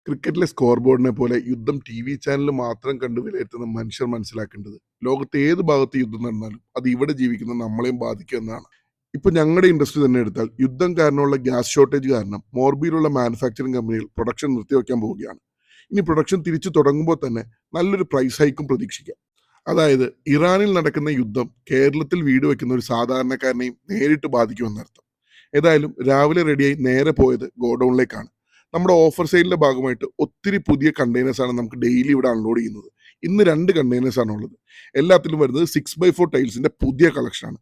ക്രിക്കറ്റിലെ സ്കോർ ബോർഡിനെ പോലെ യുദ്ധം ടി.വി. ചാനലിൽ മാത്രം കണ്ട് വിലയിരുത്തുന്ന മനുഷ്യർ മനസ്സിലാക്കേണ്ടത് ലോകത്തെ ഏത് ഭാഗത്ത് യുദ്ധം നടന്നാലും അത് ഇവിടെ ജീവിക്കുന്ന നമ്മളെയും ബാധിക്കുമെന്നാണ്. ഇപ്പൊ ഞങ്ങളുടെ ഇൻഡസ്ട്രി തന്നെ എടുത്താൽ യുദ്ധം കാരണമുള്ള ഗ്യാസ് ഷോർട്ടേജ് കാരണം മോർബിയിലുള്ള മാനുഫാക്ചറിംഗ് കമ്പനികൾ പ്രൊഡക്ഷൻ നിർത്തിവെക്കാൻ പോവുകയാണ്. ഇനി പ്രൊഡക്ഷൻ തിരിച്ചു തുടങ്ങുമ്പോൾ തന്നെ നല്ലൊരു പ്രൈസ് ഹൈക്കും പ്രതീക്ഷിക്കാം. അതായത് ഇറാനിൽ നടക്കുന്ന യുദ്ധം കേരളത്തിൽ വീട് വെക്കുന്ന ഒരു സാധാരണക്കാരനെയും നേരിട്ട് ബാധിക്കുമെന്നർത്ഥം. ഏതായാലും രാവിലെ റെഡിയായി നേരെ പോയത് ഗോഡൌണിലേക്കാണ്. നമ്മുടെ ഓഫർ സെയിലിന്റെ ഭാഗമായിട്ട് ഒത്തിരി പുതിയ കണ്ടെയ്നേഴ്സ് ആണ് നമുക്ക് ഡെയിലി ഇവിടെ അൺലോഡ് ചെയ്യുന്നത്. ഇന്ന് 2 കണ്ടെയ്നേഴ്സ് ആണ് ഉള്ളത്. എല്ലാത്തിലും വരുന്നത് 6x4 ടൈൽസിന്റെ പുതിയ കളക്ഷനാണ്.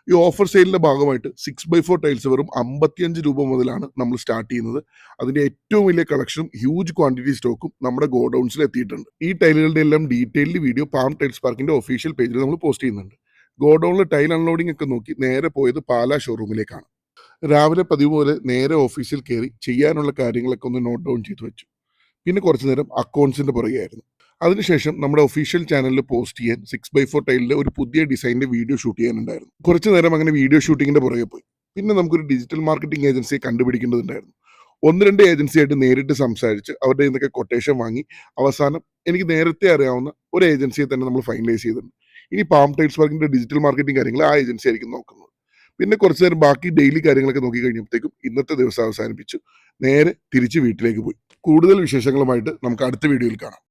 ഈ ഓഫർ സെയിലിന്റെ ഭാഗമായിട്ട് 6x4 ടൈൽസ് വെറും 55 രൂപ മുതലാണ് നമ്മൾ സ്റ്റാർട്ട് ചെയ്യുന്നത്. അതിന്റെ ഏറ്റവും വലിയ കളക്ഷനും ഹ്യൂജ് ക്വാണ്ടിറ്റി സ്റ്റോക്കും നമ്മുടെ ഗോഡൌൺസിൽ എത്തിയിട്ടുണ്ട്. ഈ ടൈലുകളുടെ എല്ലാം ഡീറ്റെയിൽഡ് വീഡിയോ പാം ടൈൽസ് പാർക്കിന്റെ ഒഫീഷ്യൽ പേജിൽ നമ്മൾ പോസ്റ്റ് ചെയ്യുന്നുണ്ട്. ഗോഡൌണിൽ ടൈൽ അൺലോഡിംഗ് ഒക്കെ നോക്കി നേരെ പോയത് പാലാ ഷോറൂമിലേക്കാണ്. രാവിലെ പതിവ് പോലെ നേരെ ഓഫീസിൽ കയറി ചെയ്യാനുള്ള കാര്യങ്ങളൊക്കെ ഒന്ന് നോട്ട് ഡൗൺ ചെയ്ത് വെച്ചു. പിന്നെ കുറച്ചു നേരം അക്കൗണ്ട്സിന്റെ പുറകെയായിരുന്നു. അതിനുശേഷം നമ്മുടെ ഒഫീഷ്യൽ ചാനലിൽ പോസ്റ്റ് ചെയ്യാൻ 6x4 ടൈലിന്റെ ഒരു പുതിയ ഡിസൈനിന്റെ വീഡിയോ ഷൂട്ട് ചെയ്യാനുണ്ടായിരുന്നു. കുറച്ചു നേരം അങ്ങനെ വീഡിയോ ഷൂട്ടിങ്ങിന്റെ പുറകെ പോയി. പിന്നെ നമുക്കൊരു ഡിജിറ്റൽ മാർക്കറ്റിംഗ് ഏജൻസിയെ കണ്ടുപിടിക്കേണ്ടതുണ്ടായിരുന്നു. 1-2 ഏജൻസിയായിട്ട് നേരിട്ട് സംസാരിച്ച് അവരുടെ നിന്നൊക്കെ കൊട്ടേഷൻ വാങ്ങി അവസാനം എനിക്ക് നേരത്തെ അറിയാവുന്ന ഒരു ഏജൻസിയെ തന്നെ നമ്മൾ ഫൈനലൈസ് ചെയ്തിട്ടുണ്ട്. ഇനി പാം ടൈൽസ് വർക്കിന്റെ ഡിജിറ്റൽ മാർക്കറ്റിംഗ് കാര്യങ്ങൾ ആ ഏജൻസി ആയിരിക്കും നോക്കുന്നത്. പിന്നെ കുറച്ചു നേരം ബാക്കി ഡെയിലി കാര്യങ്ങളൊക്കെ നോക്കി കഴിഞ്ഞപ്പോഴത്തേക്കും ഇന്നത്തെ ദിവസം അവസാനിപ്പിച്ചു നേരെ തിരിച്ച് വീട്ടിലേക്ക് പോയി. കൂടുതൽ വിശേഷങ്ങളുമായിട്ട് നമുക്ക് അടുത്ത വീഡിയോയിൽ കാണാം.